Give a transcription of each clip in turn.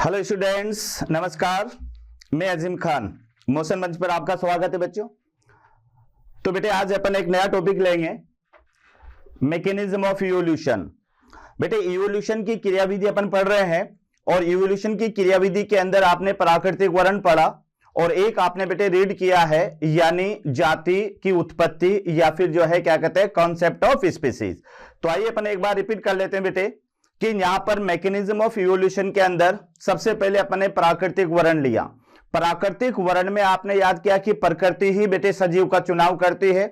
Hello students, नमस्कार। मैं अजीम Khan motion मंच पर आपका स्वागत है बच्चों। तो बेटे आज अपन एक नया टॉपिक लेंगे, मैकेनिज्म ऑफ इवोल्यूशन। बेटे इवोल्यूशन की क्रियाविधि अपन पढ़ रहे हैं और इवोल्यूशन की क्रियाविधि के अंदर आपने प्राकृतिक वर्ण पढ़ा और एक आपने बेटे रीड किया है, यानी जाति की उत्पत्ति या फिर जो है क्या कहते हैं कॉन्सेप्ट ऑफ स्पीसीज। तो आइए अपन एक बार रिपीट कर लेते हैं बेटे कि यहां पर मैकेनिज्म ऑफ इवोल्यूशन के अंदर सबसे पहले अपन ने प्राकृतिक वर्ण लिया। प्राकृतिक वर्ण में आपने याद किया कि प्रकृति ही बेटे सजीव का चुनाव करती है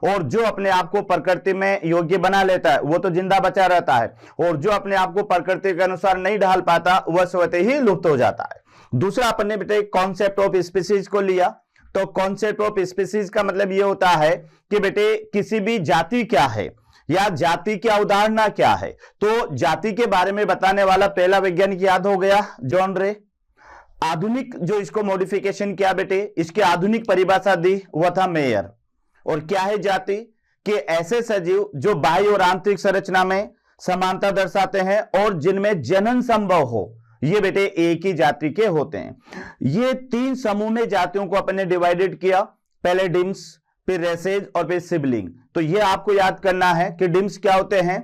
और जो अपने आप को प्रकृति में योग्य बना लेता है वो तो जिंदा बचा रहता है और जो अपने आप को प्रकृति के अनुसार नहीं ढाल पाता वह स्वतः ही लुप्त हो जाता है। दूसरा अपन ने बेटे कॉन्सेप्ट ऑफ स्पीसीज को लिया। तो कॉन्सेप्ट ऑफ स्पीसीज का मतलब ये होता है कि बेटे किसी भी जाति क्या है या जाति की अवधारणा क्या है। तो जाति के बारे में बताने वाला पहला वैज्ञानिक याद हो गया, जॉन रे। आधुनिक जो इसको मॉडिफिकेशन किया बेटे, इसकी आधुनिक परिभाषा दी वह था मेयर। और क्या है जाति कि ऐसे सजीव जो बाह्य और आंतरिक संरचना में समानता दर्शाते हैं और जिनमें जनन संभव हो, ये बेटे एक ही जाति के होते हैं। ये तीन समूह में जातियों को अपने डिवाइडेड किया, पहले डिम्स, फिर रेसेज और फिर सिबलिंग। तो ये आपको याद करना है कि डिम्स क्या होते हैं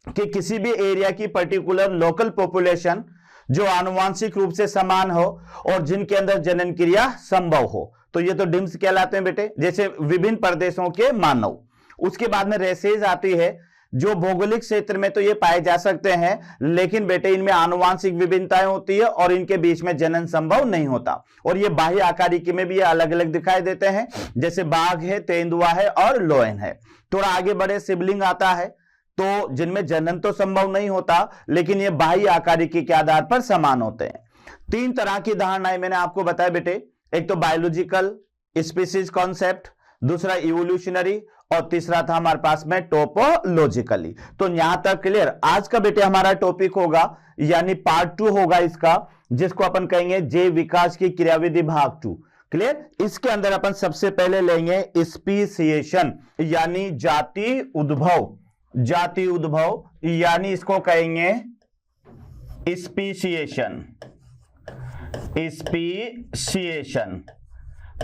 कि किसी भी एरिया की पर्टिकुलर लोकल पॉपुलेशन जो आनुवांशिक रूप से समान हो और जिनके अंदर जनन क्रिया संभव हो, तो ये तो डिम्स कहलाते हैं बेटे, जैसे विभिन्न प्रदेशों के मानव। उसके बाद में रेसेज आती है जो भौगोलिक क्षेत्र में तो ये पाए जा सकते हैं लेकिन बेटे इनमें आनुवांशिक विभिन्नताएं होती है और इनके बीच में जनन संभव नहीं होता। और ये बाह्य आकारिकी में भी ये अलग अलग दिखाई देते हैं, जैसे बाघ है, तेंदुआ है और लोयन है। थोड़ा आगे बढ़े सिबलिंग आता है तो जिनमें जनन तो संभव नहीं होता लेकिन ये बाह्य आकारिकी के आधार पर समान होते हैं। तीन तरह की धारणाएं मैंने आपको बताया बेटे, एक तो बायोलॉजिकल स्पीसीज कॉन्सेप्ट, दूसरा इवोल्यूशनरी और तीसरा था हमारे पास में टोपोलॉजिकली। तो यहां तक क्लियर। आज का बेटे हमारा टॉपिक होगा यानी पार्ट 2 होगा इसका, जिसको अपन कहेंगे जैव विकास की क्रियाविधि भाग 2। क्लियर। इसके अंदर अपन सबसे पहले लेंगे स्पीसिएशन यानी जाति उद्भव। जाति उद्भव यानी इसको कहेंगे स्पीसिएशन। स्पीसिएशन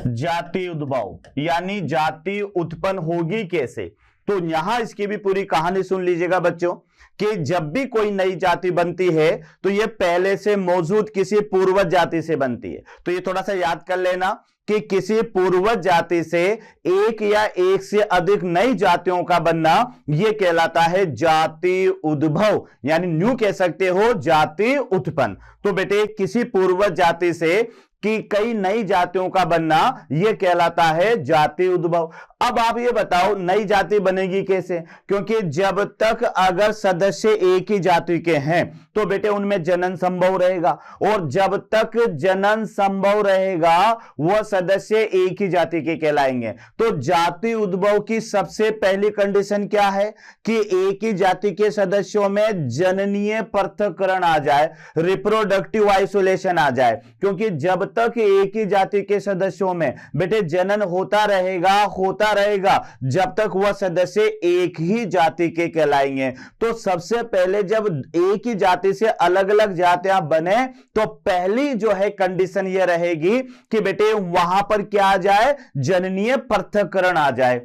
जाति उद्भव यानी जाति उत्पन्न होगी कैसे। तो यहां इसकी भी पूरी कहानी सुन लीजिएगा बच्चों कि जब भी कोई नई जाति बनती है तो ये पहले से मौजूद किसी पूर्वज जाति से बनती है। तो ये थोड़ा सा याद कर लेना कि किसी पूर्वज जाति से एक या एक से अधिक नई जातियों का बनना यह कहलाता है जाति उद्भव, यानी न्यू कह सकते हो जाति उत्पन्न। तो बेटे किसी पूर्वज जाति से कि कई नई जातियों का बनना यह कहलाता है जाति उद्भव। अब आप ये बताओ नई जाति बनेगी कैसे, क्योंकि जब तक अगर सदस्य एक ही जाति के हैं तो बेटे उनमें जनन संभव रहेगा और जब तक जनन संभव रहेगा वह सदस्य एक ही जाति के कहलाएंगे। तो जाति उद्भव की सबसे पहली कंडीशन क्या है कि एक ही जाति के सदस्यों में जननीय पृथक्करण आ जाए, रिप्रोडक्टिव आइसोलेशन आ जाए। क्योंकि जब तक एक ही जाति के सदस्यों में बेटे जनन होता रहेगा जब तक वह सदस्य एक ही जाति के कहलाएंगे। तो सबसे पहले जब एक ही जाति से अलग अलग जातियां बने तो पहली जो है कंडीशन यह रहेगी कि बेटे वहां पर क्या आ जाए, जननीय पृथक्करण आ जाए।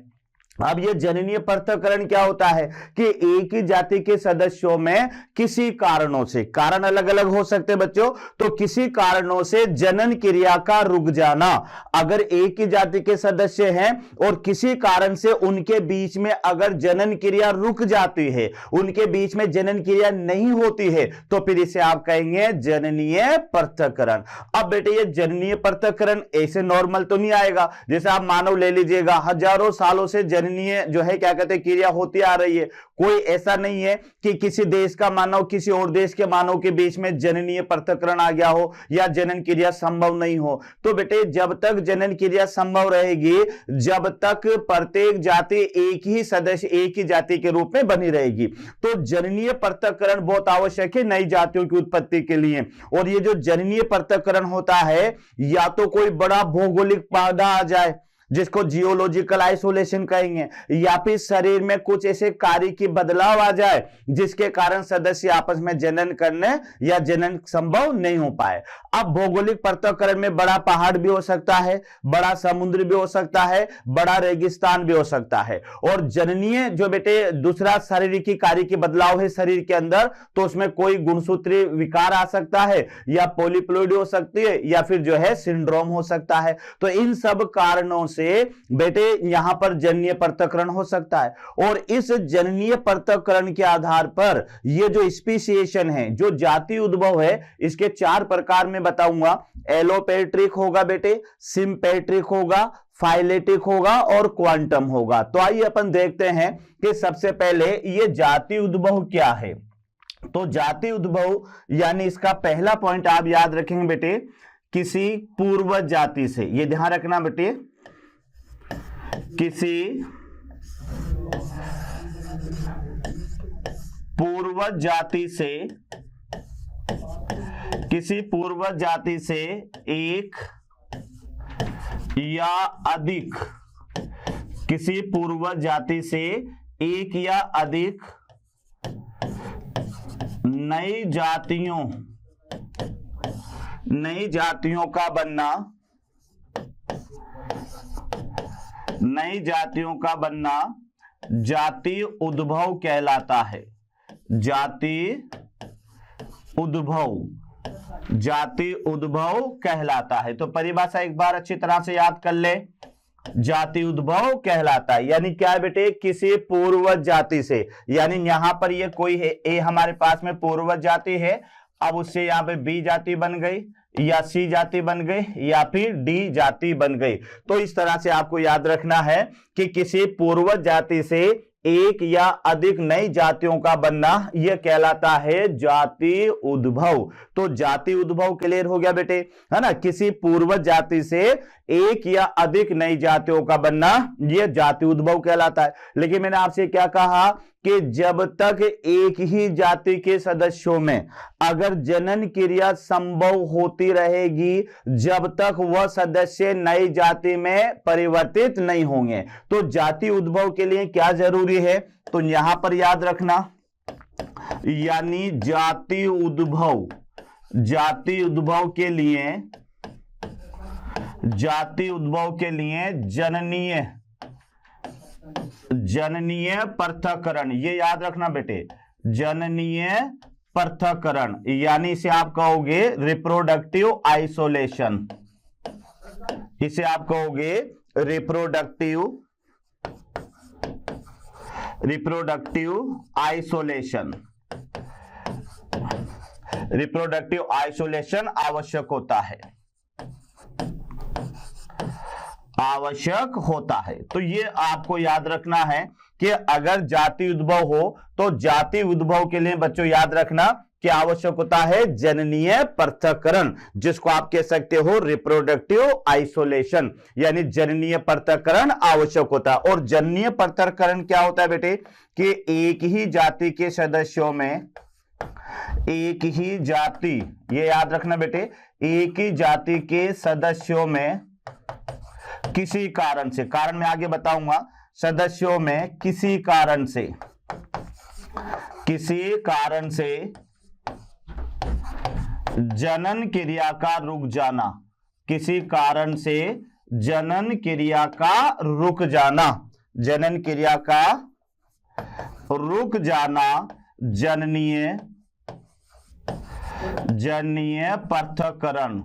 अब ये जननीय पृथक्करण क्या होता है कि एक ही जाति के सदस्यों में किसी कारणों से, कारण अलग अलग हो सकते बच्चों, तो किसी कारणों से जनन क्रिया का रुक जाना। अगर एक ही जाति के सदस्य हैं और किसी कारण से उनके बीच में अगर जनन क्रिया रुक जाती है, उनके बीच में जनन क्रिया नहीं होती है, तो फिर इसे आप कहेंगे जननीय पृथक्करण। अब बेटे ये जननीय पृथक्करण ऐसे नॉर्मल तो नहीं आएगा, जैसे आप मानव ले लीजिएगा, हजारों सालों से जननीय जो है क्या कहते हैं क्रिया होती आ रही है। कोई ऐसा नहीं है कि किसी देश का मानव किसी और देश के मानव के बीच में जननीय पृथक्करण आ गया हो या जनन क्रिया संभव नहीं हो। तो बेटे जब तक जनन क्रिया संभव रहेगी जब तक प्रत्येक जाति एक ही सदस्य एक ही जाति के रूप में बनी रहेगी। तो जननीय पृथक्करण बहुत आवश्यक है नई जातियों की उत्पत्ति के लिए। और ये जो जननीय पृथक्करण होता है या तो कोई बड़ा भौगोलिक बाधा आ जाए, जिसको जियोलॉजिकल आइसोलेशन कहेंगे, या फिर शरीर में कुछ ऐसे कार्य की बदलाव आ जाए जिसके कारण सदस्य आपस में जनन करने या जनन संभव नहीं हो पाए। अब भौगोलिक पृथक्करण में बड़ा पहाड़ भी हो सकता है, बड़ा समुद्र भी हो सकता है, बड़ा रेगिस्तान भी हो सकता है। और जननीय जो बेटे दूसरा शारीरिक कार्य की बदलाव है शरीर के अंदर, तो उसमें कोई गुणसूत्रीय विकार आ सकता है, या पॉलीप्लोइडी हो सकती है, या फिर जो है सिंड्रोम हो सकता है। तो इन सब कारणों से बेटे यहां पर जननीय पृथक्करण हो सकता है। और इस जननीय पृथक्करण के आधार पर ये जो स्पीशिएशन है, जो जाति उद्भव है, इसके 4 प्रकार में बताऊंगा। एलोपेट्रिक होगा बेटे, सिंपेट्रिक होगा, फाइलेटिक होगा और क्वांटम होगा। तो आइए अपन देखते हैं कि सबसे पहले ये जाति उद्भव क्या है। तो जाति उद्भव यानी इसका पहला पॉइंट आप याद रखेंगे बेटे, किसी पूर्वज जाति से। ये ध्यान रखना बेटे, किसी पूर्वज जाति से, किसी पूर्वज जाति से एक या अधिक, किसी पूर्वज जाति से एक या अधिक नई जातियों का बनना, नई जातियों का बनना जाति उद्भव कहलाता है। जाति उद्भव, जाति उद्भव कहलाता है। तो परिभाषा एक बार अच्छी तरह से याद कर ले, जाति उद्भव कहलाता है। यानी क्या है बेटे, किसी पूर्वज जाति से, यानी यहां पर ये कोई है, ए हमारे पास में पूर्वज जाति है, अब उससे यहां पे बी जाति बन गई, या सी जाति बन गई, या फिर डी जाति बन गई। तो इस तरह से आपको याद रखना है कि किसी पूर्वज जाति से एक या अधिक नई जातियों का बनना यह कहलाता है जाति उद्भव। तो जाति उद्भव क्लियर हो गया बेटे, है ना। किसी पूर्वज जाति से एक या अधिक नई जातियों का बनना यह जाति उद्भव कहलाता है। लेकिन मैंने आपसे क्या कहा कि जब तक एक ही जाति के सदस्यों में अगर जनन क्रिया संभव होती रहेगी, जब तक वह सदस्य नई जाति में परिवर्तित नहीं होंगे, तो जाति उद्भव के लिए क्या जरूरी है, तो यहां पर याद रखना, यानी जाति उद्भव, जाति उद्भव के लिए, जाति उद्भव के लिए जननीय पृथक्करण, ये याद रखना बेटे, जननीय पृथक्करण, यानी इसे आप कहोगे रिप्रोडक्टिव आइसोलेशन, इसे आप कहोगे रिप्रोडक्टिव आइसोलेशन। रिप्रोडक्टिव आइसोलेशन आवश्यक होता है, आवश्यक होता है। तो ये आपको याद रखना है कि अगर जाति उद्भव हो तो जाति उद्भव के लिए बच्चों याद रखना कि आवश्यक होता है जननीय पृथक्करण, जिसको आप कह सकते हो रिप्रोडक्टिव आइसोलेशन, यानी जननीय पृथक्करण आवश्यक होता है। और जननीय पृथक्करण क्या होता है बेटे, कि एक ही जाति के सदस्यों में, एक ही जाति, ये याद रखना बेटे, एक ही जाति के सदस्यों में किसी कारण से, कारण मैं आगे बताऊंगा, सदस्यों में किसी कारण से, किसी कारण से जनन क्रिया का रुक जाना, किसी कारण से जनन क्रिया का रुक जाना, जनन क्रिया का रुक जाना जननीय पृथक्करण,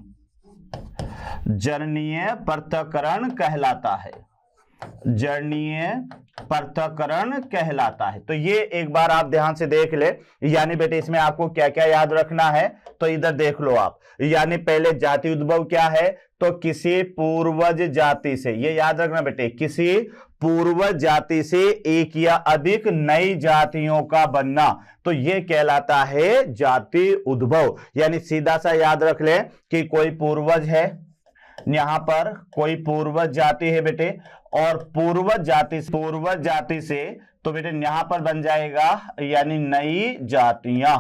जननीय पृथक्करण कहलाता है, जननीय पृथक्करण कहलाता है। तो ये एक बार आप ध्यान से देख ले, यानी बेटे इसमें आपको क्या क्या याद रखना है, तो इधर देख लो आप। यानी पहले जाति उद्भव क्या है, तो किसी पूर्वज जाति से, ये याद रखना बेटे, किसी पूर्वज जाति से एक या अधिक नई जातियों का बनना, तो ये कहलाता है जाति उद्भव। यानी सीधा सा याद रख ले कि कोई पूर्वज है, यहां पर कोई पूर्वज जाति है बेटे, और पूर्वज जाति से तो बेटे यहां पर बन जाएगा यानी नई जातियां,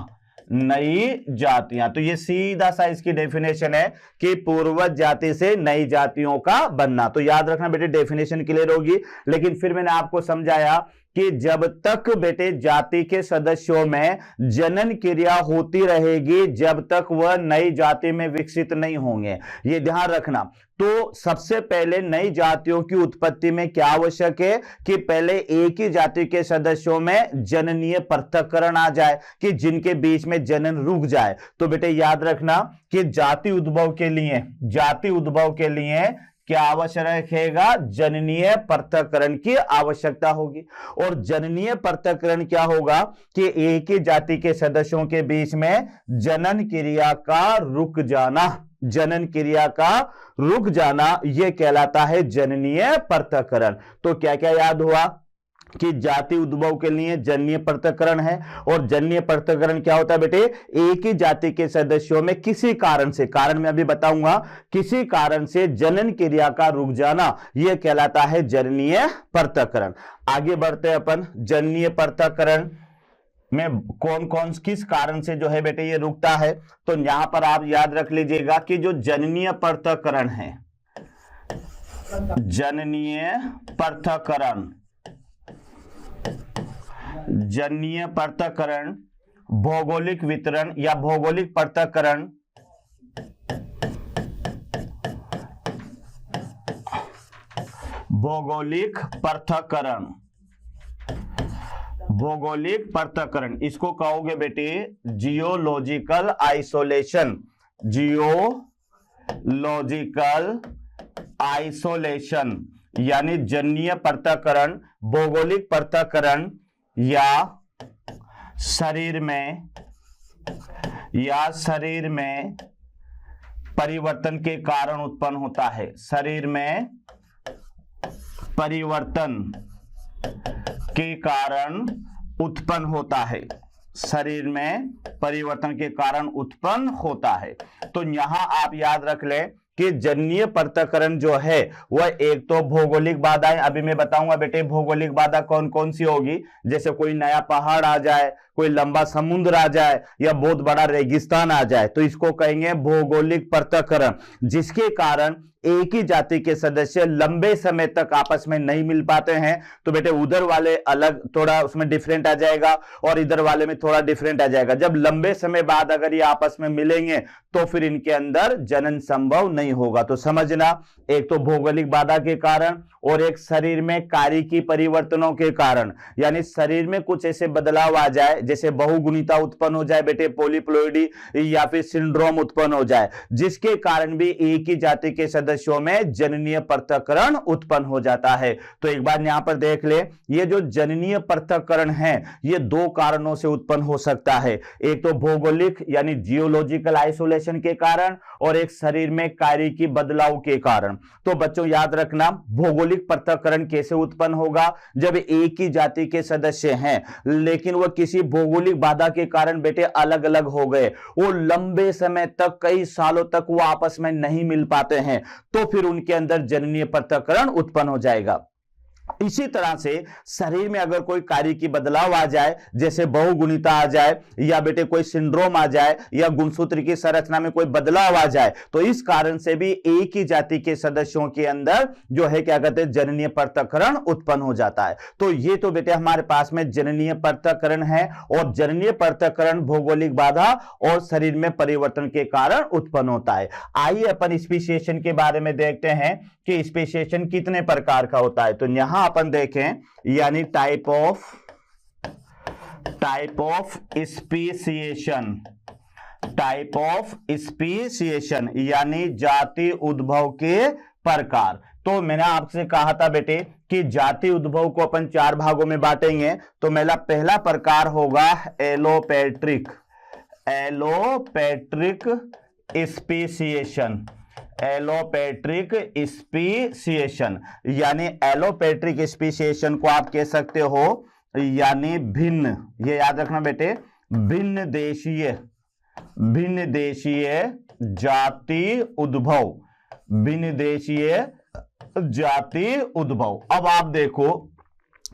नई जातियां। तो ये सीधा सा इसकी डेफिनेशन है कि पूर्वज जाति से नई जातियों का बनना। तो याद रखना बेटे, डेफिनेशन क्लियर होगी। लेकिन फिर मैंने आपको समझाया कि जब तक बेटे जाति के सदस्यों में जनन क्रिया होती रहेगी, जब तक वह नई जाति में विकसित नहीं होंगे, ये ध्यान रखना। तो सबसे पहले नई जातियों की उत्पत्ति में क्या आवश्यक है कि पहले एक ही जाति के सदस्यों में जननीय पृथक्करण आ जाए, कि जिनके बीच में जनन रुक जाए। तो बेटे याद रखना कि जाति उद्भव के लिए क्या आवश्यक रहेगा? जननीय पृथक्करण की आवश्यकता होगी। और जननीय पृथक्करण क्या होगा कि एक ही जाति के सदस्यों के बीच में जनन क्रिया का रुक जाना यह कहलाता है जननीय पृथक्करण। तो क्या क्या याद हुआ कि जाति उद्भव के लिए जननीय पृथक्करण है। और जननीय पृथक्करण क्या होता है बेटे? एक ही जाति के सदस्यों में किसी कारण से, कारण मैं अभी बताऊंगा, किसी कारण से जनन क्रिया का रुक जाना यह कहलाता है जननीय पृथक्करण। आगे बढ़ते हैं अपन। जननीय पृथक्करण में कौन कौन किस कारण से जो है बेटे ये रुकता है। तो यहां पर आप याद रख लीजिएगा कि जो जननीय पृथक्करण है, जननीय पृथक्करण भौगोलिक वितरण या भौगोलिक पृथक्करण भौगोलिक पृथक्करण इसको कहोगे बेटे जियोलॉजिकल आइसोलेशन, यानी जननीय पृथक्करण, भौगोलिक पृथक्करण या शरीर में परिवर्तन के कारण उत्पन्न होता है। शरीर में परिवर्तन के कारण उत्पन्न होता है। शरीर में परिवर्तन के कारण उत्पन्न होता है। तो यहां आप याद रख लें कि जननीय पृथक्करण जो है वह एक तो भौगोलिक बाधाएं, अभी मैं बताऊंगा बेटे भौगोलिक बाधा कौन कौन सी होगी। जैसे कोई नया पहाड़ आ जाए, कोई लंबा समुद्र आ जाए या बहुत बड़ा रेगिस्तान आ जाए, तो इसको कहेंगे भौगोलिक पृथक्करण, जिसके कारण एक ही जाति के सदस्य लंबे समय तक आपस में नहीं मिल पाते हैं। तो बेटे उधर वाले अलग थोड़ा उसमें डिफरेंट आ जाएगा और इधर वाले में थोड़ा डिफरेंट आ जाएगा। जब लंबे समय बाद अगर ये आपस में मिलेंगे तो फिर इनके अंदर जनन संभव नहीं होगा। तो समझना, एक तो भौगोलिक बाधा के कारण और एक शरीर में कारिकी परिवर्तनों के कारण, यानी शरीर में कुछ ऐसे बदलाव आ जाए, जैसे बहुगुणिता उत्पन्न हो जाए बेटे, पॉलीप्लोइडी या फिर सिंड्रोम उत्पन्न हो जाए, जिसके कारण भी एक ही जाति के सदस्यों में जननीय पृथक्करण उत्पन्न हो जाता है। तो एक बार यहां पर देख ले, ये जो जननीय पृथक्करण है ये दो कारणों से उत्पन्न हो सकता है। एक तो भौगोलिक यानी जियोलॉजिकल आइसोलेशन के कारण और एक शरीर में कारिकी बदलाव के कारण। तो बच्चों याद रखना, भौगोलिक पृथक्करण कैसे उत्पन्न होगा? जब एक ही जाति के सदस्य हैं लेकिन वह किसी भौगोलिक बाधा के कारण बेटे अलग अलग हो गए, वो लंबे समय तक, कई सालों तक वो आपस में नहीं मिल पाते हैं, तो फिर उनके अंदर जननीय पृथक्करण उत्पन्न हो जाएगा। इसी तरह से शरीर में अगर कोई कारिकी बदलाव आ जाए, जैसे बहुगुणिता आ जाए या बेटे कोई सिंड्रोम आ जाए या गुणसूत्र की संरचना में कोई बदलाव आ जाए, तो इस कारण से भी एक ही जाति के सदस्यों के अंदर जो है क्या कहते हैं जननीय पृथक्करण उत्पन्न हो जाता है। तो ये तो बेटे हमारे पास में जननीय पृथक्करण है, और जननीय पृथक्करण भौगोलिक बाधा और शरीर में परिवर्तन के कारण उत्पन्न होता है। आइए अपन स्पेसिएशन के बारे में देखते हैं कि स्पेसिएशन कितने प्रकार का होता है। तो यहां अपन देखें, यानी टाइप ऑफ स्पेसिएशन यानी जाति उद्भव के प्रकार। तो मैंने आपसे कहा था बेटे कि जाति उद्भव को अपन चार भागों में बांटेंगे। तो मेरा पहला प्रकार होगा एलोपेट्रिक स्पेसिएशन, यानी एलोपेट्रिक स्पेसिएशन को आप कह सकते हो यानी भिन्न, ये याद रखना बेटे, भिन्न देशीय जाति उद्भव। अब आप देखो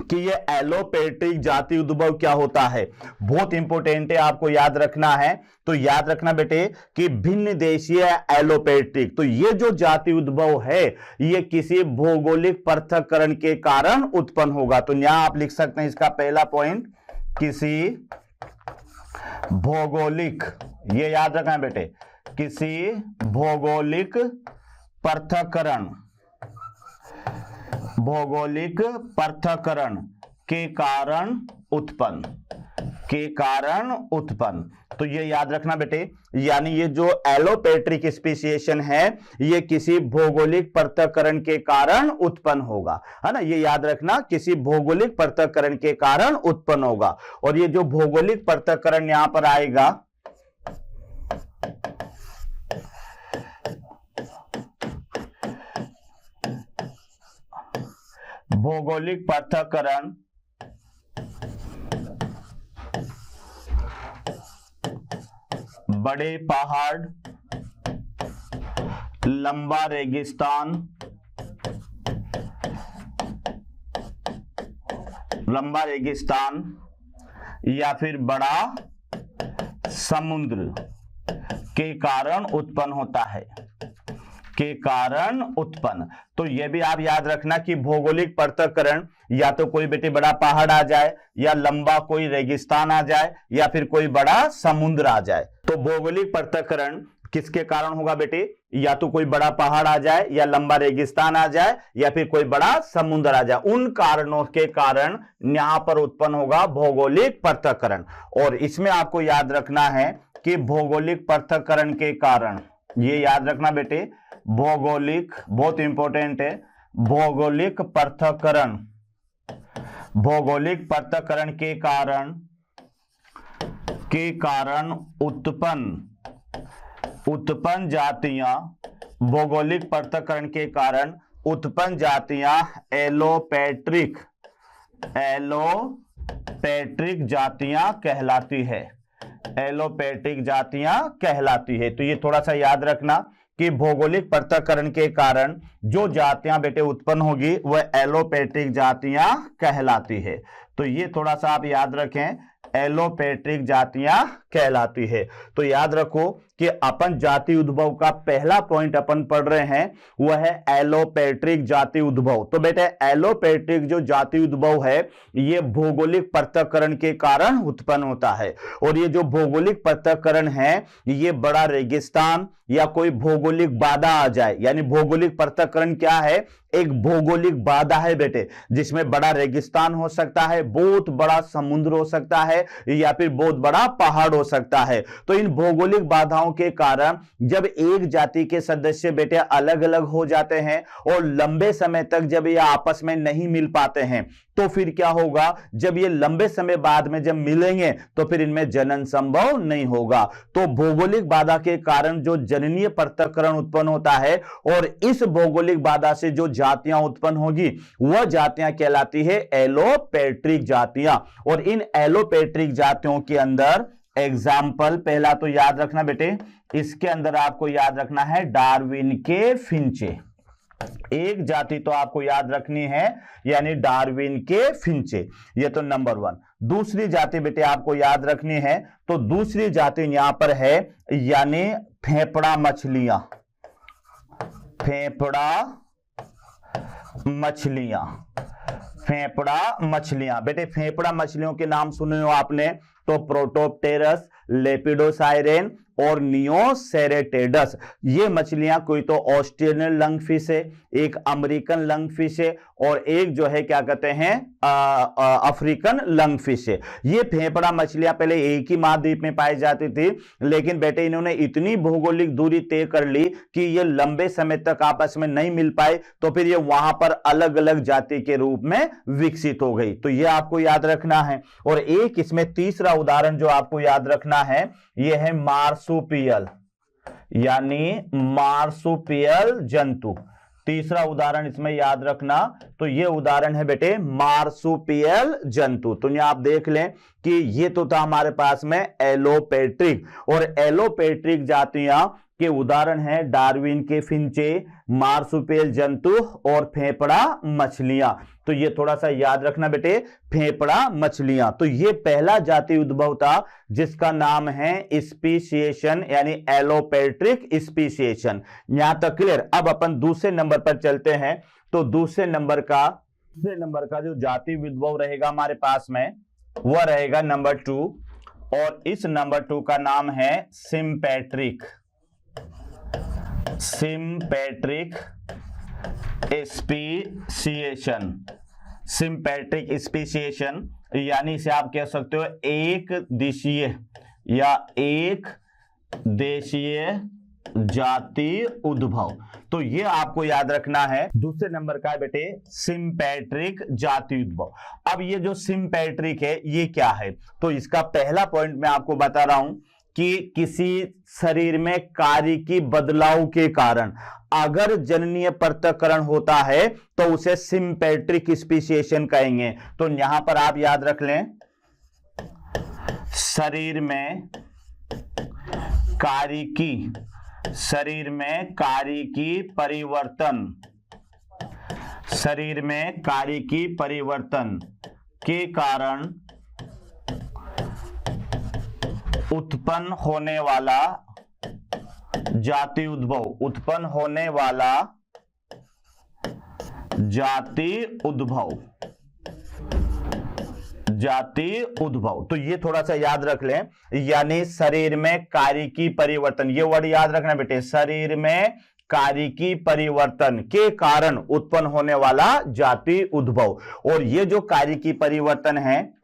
कि ये एलोपेट्रिक जाति उद्भव क्या होता है, बहुत इंपॉर्टेंट है, आपको याद रखना है। तो याद रखना बेटे कि भिन्न देशीय एलोपेट्रिक, तो ये जो जाति उद्भव है ये किसी भौगोलिक पृथक्करण के कारण उत्पन्न होगा। तो यहां आप लिख सकते हैं इसका पहला पॉइंट, किसी भौगोलिक, ये याद रखना बेटे, किसी भौगोलिक पृथक्करण, भौगोलिक पृथक्करण के कारण उत्पन्न, के कारण उत्पन्न। तो ये याद रखना बेटे, यानी ये जो एलोपेट्रिक स्पीशिएशन है ये किसी भौगोलिक पृथक्करण के कारण उत्पन्न होगा, है ना, ये याद रखना, किसी भौगोलिक पृथक्करण के कारण उत्पन्न होगा। और ये जो भौगोलिक पृथक्करण यहां पर आएगा, भौगोलिक पृथक्करण बड़े पहाड़, लंबा रेगिस्तान, लंबा रेगिस्तान या फिर बड़ा समुद्र के कारण उत्पन्न होता है, के कारण उत्पन्न। तो यह भी आप याद रखना कि भौगोलिक पृथक्करण या तो कोई बेटे बड़ा पहाड़ आ जाए, या लंबा कोई रेगिस्तान आ जाए, या फिर कोई बड़ा समुद्र आ जाए। तो भौगोलिक पृथक्करण किसके कारण होगा बेटे, या तो कोई बड़ा पहाड़ आ जाए, या लंबा रेगिस्तान आ जाए, या फिर कोई बड़ा समुद्र आ जाए। उन कारणों के कारण यहां पर उत्पन्न होगा भौगोलिक पृथक्करण। और इसमें आपको याद रखना है कि भौगोलिक पृथक्करण के कारण, ये याद रखना बेटे, भौगोलिक, बहुत इंपॉर्टेंट है, भौगोलिक पृथक्करण, भौगोलिक पृथक्करण के कारण उत्पन्न जातियां, भौगोलिक पृथक्करण के कारण उत्पन्न जातियां एलोपेट्रिक जातियां कहलाती है, एलोपेट्रिक जातियां कहलाती है। तो ये थोड़ा सा याद रखना कि भौगोलिक पृथक्करण के कारण जो जातियां बेटे उत्पन्न होगी वह एलोपेट्रिक जातियां कहलाती है। तो ये थोड़ा सा आप याद रखें, एलोपेट्रिक जातियां कहलाती है। तो याद रखो कि अपन जाति उद्भव का पहला पॉइंट अपन पढ़ रहे हैं वह है एलोपेट्रिक जाति उद्भव। तो बेटे एलोपेट्रिक जो जाति उद्भव है ये भौगोलिक पृथक्करण के कारण उत्पन्न होता है। और ये जो भौगोलिक पृथक्करण है ये बड़ा रेगिस्तान या कोई भौगोलिक बाधा आ जाए, यानी भौगोलिक पृथक्करण क्या है, एक भौगोलिक बाधा है बेटे, जिसमें बड़ा रेगिस्तान हो सकता है, बहुत बड़ा समुद्र हो सकता है, या फिर बहुत बड़ा पहाड़ हो सकता है। तो इन भौगोलिक बाधाओं के कारण जब एक जाति के सदस्य बेटे अलग अलग हो जाते हैं और लंबे समय तक जब ये आपस में नहीं मिल पाते हैं तो फिर क्या होगा, जब ये लंबे समय बाद में जब मिलेंगे तो फिर इनमें जनन संभव नहीं होगा। तो भौगोलिक बाधा के कारण जो जननीय पृथक्करण उत्पन्न होता है और इस भौगोलिक बाधा से जो जातियां उत्पन्न होगी वह जातियां कहलाती है एलोपेट्रिक जातियां। और इन एलोपेट्रिक जातियों के अंदर एग्जाम्पल पहला तो याद रखना बेटे, इसके अंदर आपको याद रखना है डार्विन के फिंचे, एक जाति तो आपको याद रखनी है यानी डार्विन के फिंचे, ये तो नंबर 1। दूसरी जाति बेटे आपको याद रखनी है, तो दूसरी जाति यहां पर है यानी फेफड़ा मछलियां, फेफड़ा मछलियां, फेफड़ा मछलियां। बेटे फेफड़ा मछलियों के नाम सुने हो आपने, तो प्रोटोप्टेरस, लेपिडोसाइरेन और नियोसेरेटेडस। ये मछलियां कोई तो ऑस्ट्रेलियन लंग फिश है, एक अमेरिकन लंग फिश है और एक जो है क्या कहते हैं अफ्रीकन लंग फिश है। ये फेफड़ा मछलियां पहले एक ही महाद्वीप में पाई जाती थी, लेकिन बेटे इन्होंने इतनी भौगोलिक दूरी तय कर ली कि ये लंबे समय तक आपस में नहीं मिल पाए, तो फिर ये वहां पर अलग अलग जाति के रूप में विकसित हो गई। तो ये आपको याद रखना है। और एक इसमें तीसरा उदाहरण जो आपको याद रखना है ये है मार्सुपियल, यानी मार्सुपियल जंतु। तीसरा उदाहरण इसमें याद रखना, तो ये उदाहरण है बेटे मार्सुपियल जंतु। तो यहां आप देख लें कि ये तो था हमारे पास में एलोपेट्रिक, और एलोपेट्रिक जातियां के उदाहरण हैं डार्विन के फिंचे, मार्सुपियल जंतु और फेफड़ा मछलियां। तो ये थोड़ा सा याद रखना बेटे, फेफड़ा मछलियां। तो ये पहला जाति उद्भव था जिसका नाम है स्पीशिएशन यानी एलोपेट्रिक स्पीशिएशन। यहां तक क्लियर। अब अपन दूसरे नंबर पर चलते हैं। तो दूसरे नंबर का जो जाति उद्भव रहेगा हमारे पास में वह रहेगा नंबर 2, और इस नंबर 2 का नाम है सिंपैट्रिक स्पीशिएशन। सिंपैट्रिक स्पीशिएशन यानी इसे आप कह सकते हो एक दिशीय या एक देशीय जाति उद्भव। तो ये आपको याद रखना है। दूसरे नंबर का है बेटे सिंपैट्रिक जाति उद्भव। अब ये जो सिंपैट्रिक है ये क्या है? तो इसका पहला पॉइंट मैं आपको बता रहा हूं कि किसी शरीर में कार्य की बदलाव के कारण अगर जननीय पृथक्करण होता है तो उसे सिंपैट्रिक स्पीशिएशन कहेंगे। तो यहां पर आप याद रख लें, शरीर में कार्य की परिवर्तन के कारण उत्पन्न होने वाला जाति उद्भव। तो ये थोड़ा सा याद रख लें, यानी शरीर में कार्य की परिवर्तन, ये वर्ड याद रखना बेटे, शरीर में कार्य की परिवर्तन के कारण उत्पन्न होने वाला जाति उद्भव। और ये जो कार्य की परिवर्तन है,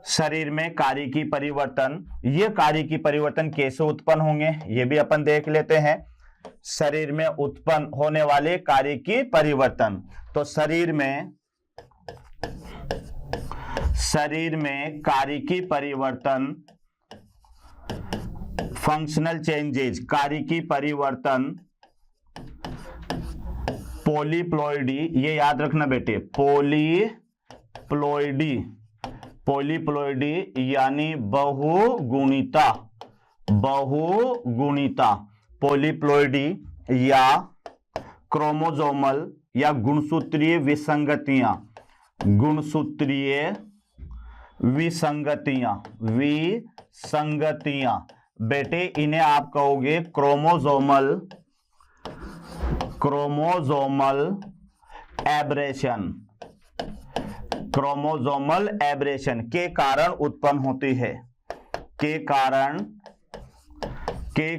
शरीर में कार्य की परिवर्तन, ये कार्य की परिवर्तन कैसे उत्पन्न होंगे ये भी अपन देख लेते हैं। शरीर में उत्पन्न होने वाले कार्य की परिवर्तन, तो शरीर में कार्य की परिवर्तन, फंक्शनल चेंजेज, कार्य की परिवर्तन, पॉलीप्लॉइडी, ये याद रखना बेटे, पॉलीप्लॉइडी यानी बहुगुणिता, पॉलीप्लॉइडी या क्रोमोसोमल या गुणसूत्रीय विसंगतियां बेटे, इन्हें आप कहोगे क्रोमोसोमल एब्रेशन के कारण उत्पन्न होती है, के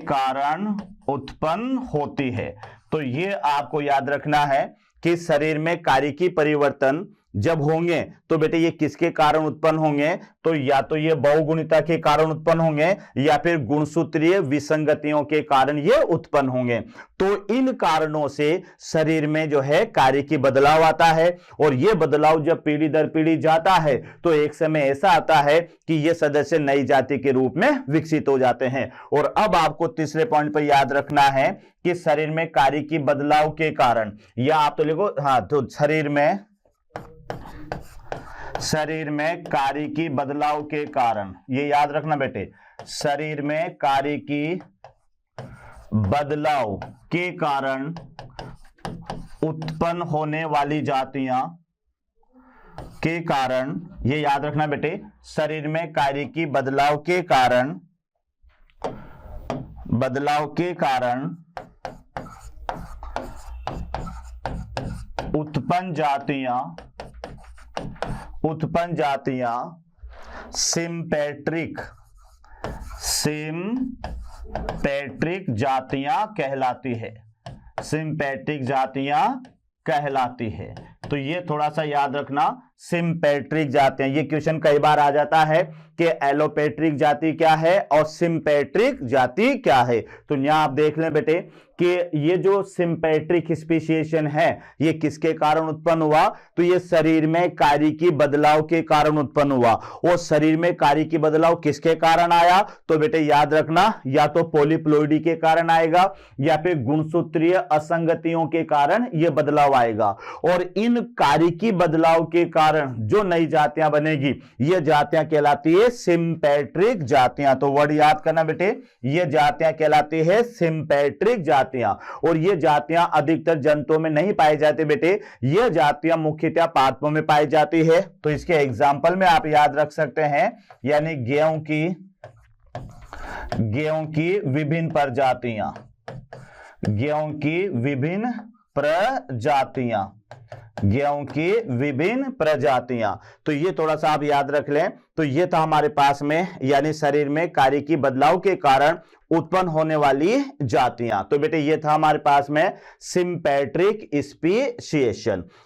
कारण उत्पन्न होती है। तो ये आपको याद रखना है कि शरीर में कार्य की परिवर्तन जब होंगे तो बेटे ये किसके कारण उत्पन्न होंगे? तो या तो ये बहुगुणिता के कारण उत्पन्न होंगे या फिर गुणसूत्रीय विसंगतियों के कारण ये उत्पन्न होंगे। तो इन कारणों से शरीर में जो है कार्य की बदलाव आता है, और ये बदलाव जब पीढ़ी दर पीढ़ी जाता है तो एक समय ऐसा आता है कि ये सदस्य नई जाति के रूप में विकसित हो जाते हैं। और अब आपको तीसरे पॉइंट पर याद रखना है कि शरीर में कार्य की बदलाव के कारण, या आप तो लिखो हाँ, तो शरीर में कार्य की बदलाव के कारण, ये याद रखना बेटे, शरीर में कार्य की बदलाव के कारण उत्पन्न होने वाली जातियां के कारण, ये याद रखना बेटे, शरीर में कार्य की बदलाव के कारण उत्पन्न जातियां सिंपैट्रिक जातियां कहलाती है। तो ये थोड़ा सा याद रखना, सिंपैट्रिक जातियां। ये क्वेश्चन कई बार आ जाता है कि एलोपेट्रिक जाति क्या है और सिंपैट्रिक जाति क्या है। तो यहां आप देख लें बेटे कि ये जो सिंपैट्रिक स्पीशिएशन है ये किसके कारण उत्पन्न हुआ? तो ये शरीर में कार्य की बदलाव के कारण उत्पन्न हुआ। और शरीर में कार्य की बदलाव किसके कारण आया? तो बेटे याद रखना, या तो पॉलीप्लॉइडी के कारण आएगा या फिर गुणसूत्रीय असंगतियों के कारण यह बदलाव आएगा। और इन कार्य की बदलाव के कारण जो नई जातियां बनेगी ये जातियां कहलाती है बेटे सिंपैट्रिक जातियां। तो वर्ड याद करना बेटे, ये जातियां कहलाती है सिंपैट्रिक जातियां, और ये जातियां अधिकतर जंतुओं में नहीं पाई जाती बेटे, ये जातियां मुख्यतः पादपों में पाई जाती है। तो इसके एग्जाम्पल में आप याद रख सकते हैं, यानी गेहूं की विभिन्न प्रजातियां, गेहूं की विभिन्न प्रजातियां, गेहूं की विभिन्न प्रजातियां। तो ये थोड़ा सा आप याद रख लें। तो ये था हमारे पास में, यानी शरीर में कार्य की बदलाव के कारण उत्पन्न होने वाली जातियां। तो बेटे ये था हमारे पास में सिंपैट्रिक स्पीशिएशन।